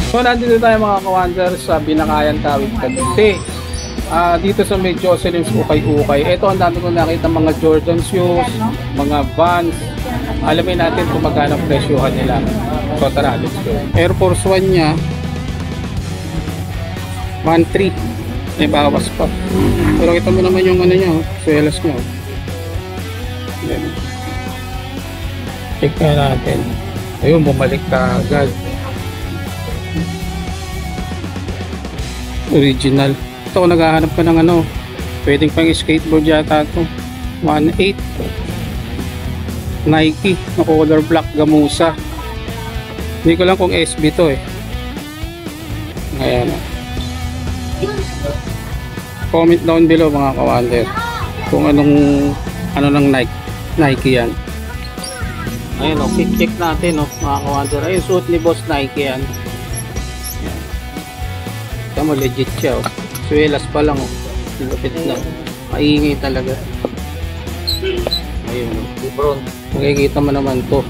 So nandito tayo mga ka-wonder sa Binakayan, Tawid, Cavite. Dito sa may Jocelyn's Ukay-Ukay. Ito ang dami ko nakita mga Jordan shoes, mga Vans. Alamin natin kung magkano ang presyohan nila. So tara, let's go. Air Force 1 niya 1.3. May bawas pa. Pero kita mo naman yung ano niya, swelas niya. Check na natin. Ayun, bumalik ka agad. Original. Ito kung naghahanap ka ng ano, pwedeng pang skateboard yata ito. 1.8 Nike na color black gamusa. Hindi ko lang kung SB to eh. Ayan. Comment down below mga ka-wonder kung anong ng Nike yan. Ayun o, check natin o mga ka-wonder. Ayun, suot ni Boss Nike yan. Ito mo, legit siya o. Swelas pa lang o. Lupit na. Maingay talaga. Ayun o. Lebron. Makikita mo naman to.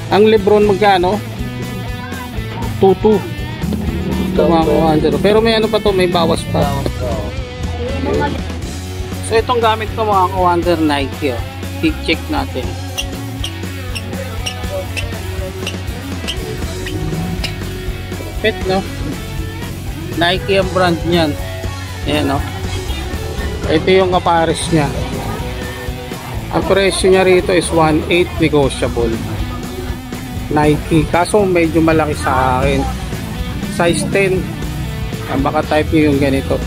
Ang Lebron magkano? 2.2. Ito mga ka-wonder. Pero may ano pa to, may bawas pa. So itong gamit ko mga ka-wonder, Nike o. Check natin. Pet no? Nike ang brand niyan. Ayan no? Ito yung kapares niya. Ang presyo niya rito is 1.8 negotiable. Nike. Kaso medyo malaki sa akin. Size 10. Baka type nyo yung ganito.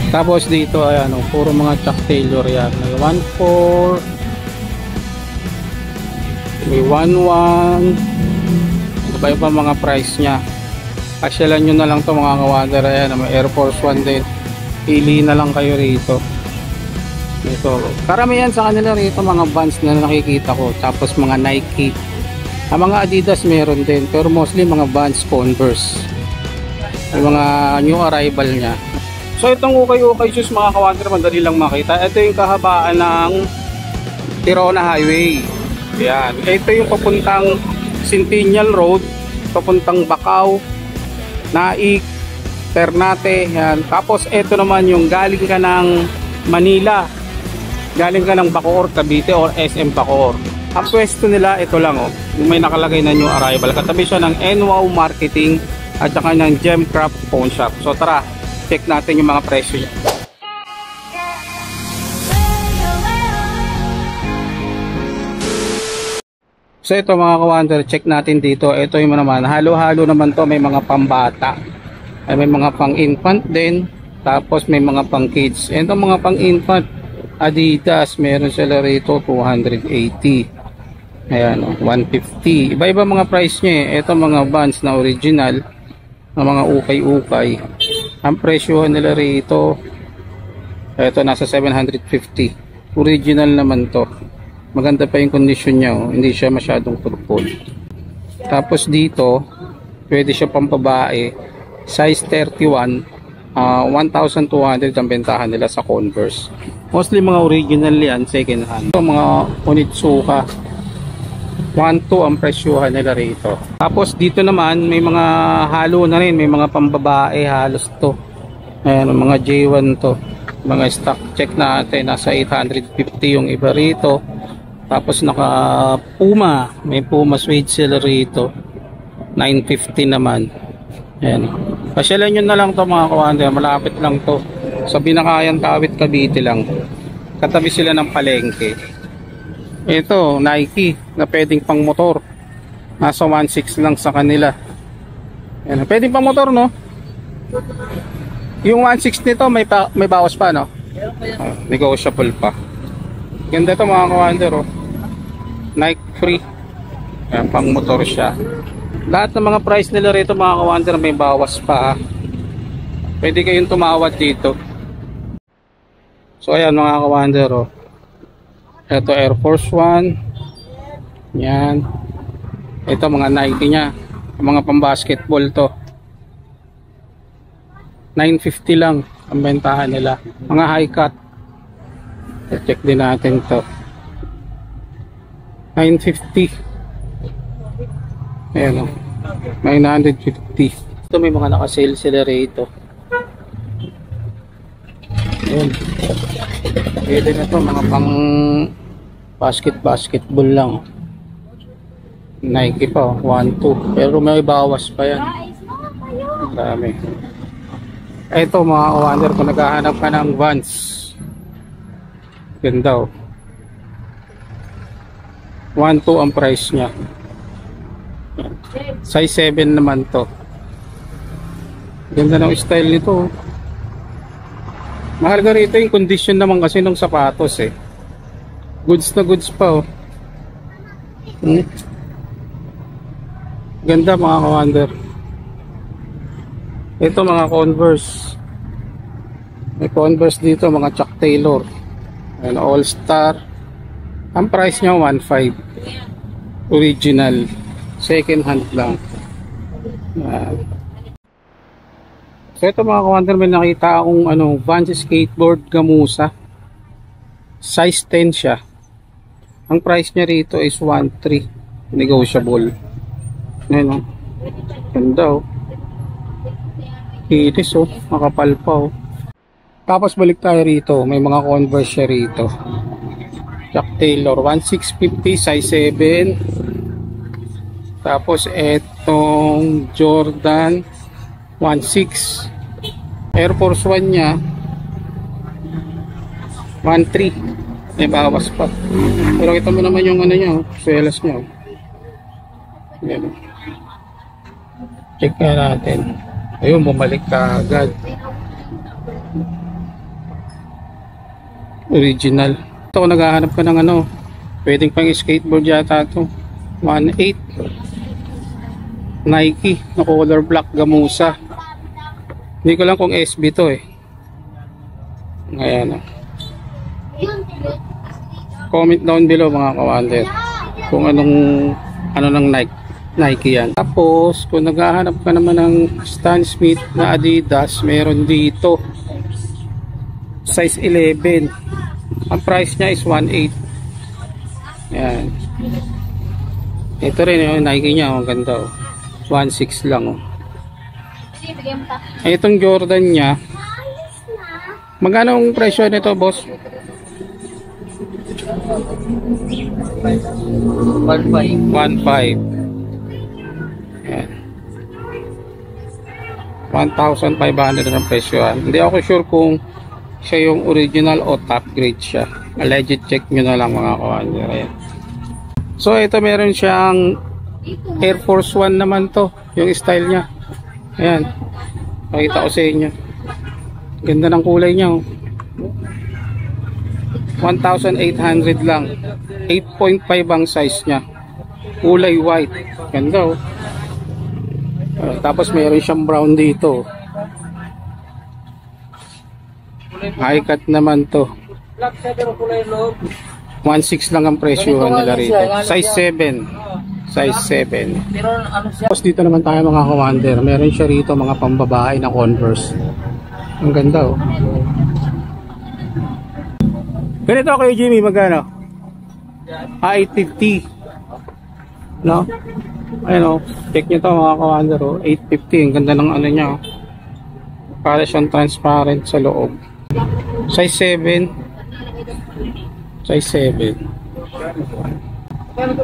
Tapos dito ayan o. Puro mga Chuck Taylor yan. May 1.4. May 1.1. Iba pa mga price niya. Pasyalan nyo na lang to mga ka-wonder. Ayan, may Air Force 1 din. Pili na lang kayo rito. Ito. Karamihan sa kanila rito mga Vans na nakikita ko. Tapos mga Nike. Ang mga Adidas meron din. Pero mostly mga Vans, Converse. Yung mga new arrival niya. So itong ukay-ukay shoes mga ka-wonder, madali lang makita. Ito yung kahabaan ng Tirona Highway. Ayan. Ito yung papuntang Centennial Road. Papuntang Bacau, Naik, Ternate, yan. Tapos ito naman yung galing ka ng Manila, galing ka ng Bacoor, Cavite or SM Bacoor. Ang pwesto nila ito lang oh, may nakalagay na new arrival. Katabi siya ng NWOW Marketing at saka ng Gemcraft Phone Shop. So tara, check natin yung mga presyo niya. So ito mga ka-wonder, check natin dito. Ito yung naman, halo-halo naman to. May mga pambata, may mga pang-infant din. Tapos may mga pang-kids. Ito mga pang-infant, Adidas, meron sila rito 280. Ayan, 150. Iba-iba mga price niya eh. Ito mga Vans na original, na mga ukay-ukay. Ang presyohan nila rito, ito nasa 750. Original naman to. Maganda pa yung condition niya oh. Hindi siya masyadong purple. Tapos dito pwede siya pang babae, size 31, 1,200 ang bentahan nila sa Converse. Mostly mga original yan, second hand. Ito mga Onitsuka 1.2 ang presyuhan nila rito. Tapos dito naman may mga halo na rin, may mga pambabae halos to. Ayan, mga J1 to. Mga stock check natin, nasa 850 yung iba rito. Tapos naka Puma, may Puma suede sila rito 950 naman. Ayan. Pasyalan nyo na lang to mga ka-wonder, malapit lang to sa Binakayan, Tawid, Cavite lang. Katabi sila ng palengke. Ito Nike na pwedeng pang motor, nasa 1.6 lang sa kanila. Ayan. Pwedeng pang motor no. Yung 1.6 nito may bawas pa no. Negotiable pa. Ganda to mga ka-wonder oh. Nike free. Ayan, pang motor siya. Lahat ng mga price nila rito mga ka-wonder may bawas pa. Pwede kayong tumawad dito. So ayan mga ka-wonder oh. Ito Air Force 1. Yan. Ito mga Nike nya. Mga pang basketball to. 950 lang ang bentahan nila. Mga high cut. Check din natin to. 950. Ayan o. 950. Ito may mga naka-sale sila rito. Ayan. Pwede na to, mga pang basketball lang. Nike pa, 1-2. Pero may bawas pa yan. Ang dami. Ito mga kawander, kung naghahanap ka ng Vans. Ganda oh. 1-2 ang price nya. Size 7 naman to. Ganda ng style nito oh. Mahal ka rito yung condition naman kasi ng sapatos eh. Goods na goods pa oh. Ganda mga ka-wonder. Ito mga Converse. May Converse dito mga Chuck Taylor. Ayan, All Star. Ang price nya 1.5. Original. Second hand lang. Ayan. So ito mga ka-wonder, may nakita akong Vans skateboard gamusa. Size 10 siya. Ang price niya rito is 1.3. Negotiable. Ayan o. Ganda o. Itis o. Makapal pa o. Tapos balik tayo rito. May mga Converse siya rito. Chuck Taylor. 1.650 size 7. Tapos etong Jordan 1.6. Air Force 1 nya 1.3. May bawas pa. Pero kita mo naman yung nya, swelas nya. Yan. Check nga natin. Ayun, bumalik ka agad. Original. Ito kung naghahanap ka ng pwedeng pang skateboard yata ito. 1.8. Nike na color black gamusa. Hindi ko lang kung SB to eh. Ayan o. Comment down below mga ka-wonder kung ng Nike yan. Tapos kung naghahanap ka naman ng Stan Smith na Adidas, meron dito size 11. Ang price nya is 1.8. Ayan. Ito rin yung Nike nya, ang ganda oh. 1.6 lang oh. Itong Jordan nya, magkano ang presyo nito boss? 1.5. Ayan. 1,500 ang presyo. Hindi ako sure kung siya yung original o top grade siya. Legit check nyo na lang mga kawander. Ayan. So ito meron siyang Air Force 1 naman to. Yung style nya. Ayan. Pakita ko sa inyo. Ganda ng kulay nya oh. 1,800 lang. 8.5 ang size nya. Kulay white. Ganda oh. Tapos meron siyang brown dito. High cut naman to. 1.6 lang ang presyo nila rito. Size 7. Size 7. Tapos dito naman tayo mga ka-wonder. Meron siya rito mga pambabae na Converse. Ang ganda oh. Ganito kayo Jimmy, magkano? 850. No? Ayun oh. Check nyo to mga ka-wonder oh. 850. Ang ganda ng niya oh. Para siyang transparent sa loob. Size 7. Size 7.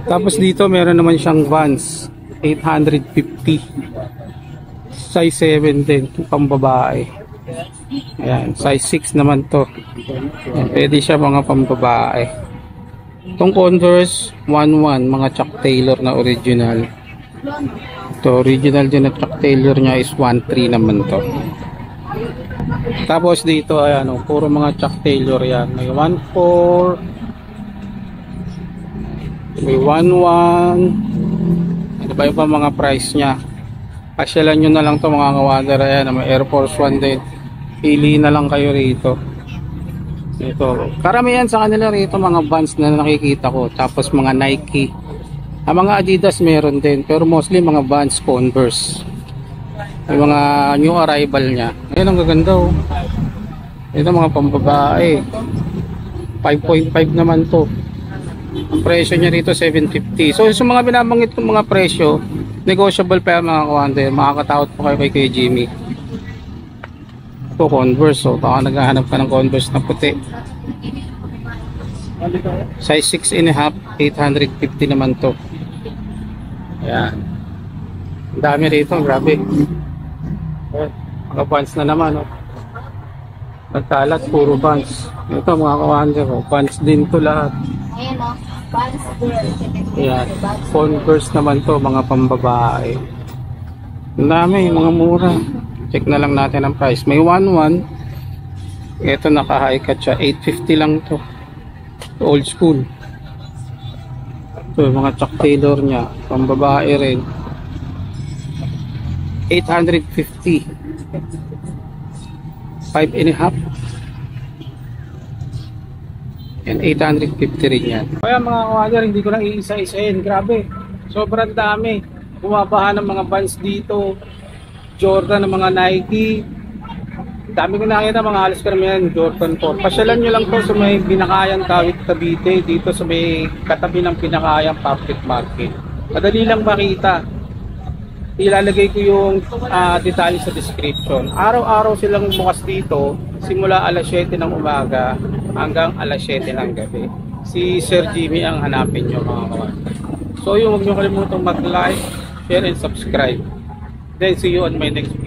Tapos dito meron naman siyang Vans 850. Size 7 din, pambabae. Ayan, size 6 naman to. Ayan, pwede siya mga pambabae. Itong Converse 1.1, mga Chuck Taylor na original. Ito, original din na Chuck Taylor nya is 1.3 naman to. Tapos dito ayan oh, puro mga Chuck Taylor yan. May 1.4, may 1.1. Ano ba yung pa mga price nya? Pasyalan nyo na lang to mga kawander. Ayan, may Air Force 1 din. Pili na lang kayo rito. Ito, karamihan sa kanila rito mga Vans na nakikita ko. Tapos mga Nike. Ang mga Adidas meron din, pero mostly mga Vans, Converse. May mga new arrival nya. Ayan, ang gaganda oh. Ito mga pambabae. 5.5 naman to. Ang presyo niya rito 750. So sa mga binabanggit kong mga presyo, Negotiable pa yan mga kawander. Makakatakot po kayo kay Kuya Jimmy. Ito Converse. So baka naghahanap ka ng Converse na puti. Size 6.5, 850 naman to. Ayan. Ang dami rito, grabe. Mga buns na naman, oh. Nagkalat, puro buns. Ito mga kawander, oh. Buns din to lahat. Ayan o, Vans girl. Ayan. Converse naman to, mga pambabae. Ang dami, mga mura. Check na lang natin ang price. May 1.1. Ito naka-high cut siya, 850 lang to. Old school. Ito, mga Chuck Taylor niya. Pambabae rin. 850. 5.5. And 850 rin yan. Kaya mga kawader, hindi ko lang iisa-isahin. Grabe. Sobrang dami. Bumabaha ng mga Vans dito. Jordan ng mga Nike. Dami ko nakita mga halos karamihan Jordan 4. Pasyalan nyo lang to sa may Binakayang Kawit Cavite, dito sa may katabi ng Binakayang Public Market. Madali lang makita. Ilalagay ko yung detalye sa description. Araw-araw silang bukas dito, simula alas 7 ng umaga hanggang alas 7 ng gabi. Si Sir Jimmy ang hanapin nyo mga kawan. So yung huwag nyo kalimutang mag-like, share and subscribe. Then see you on my next video.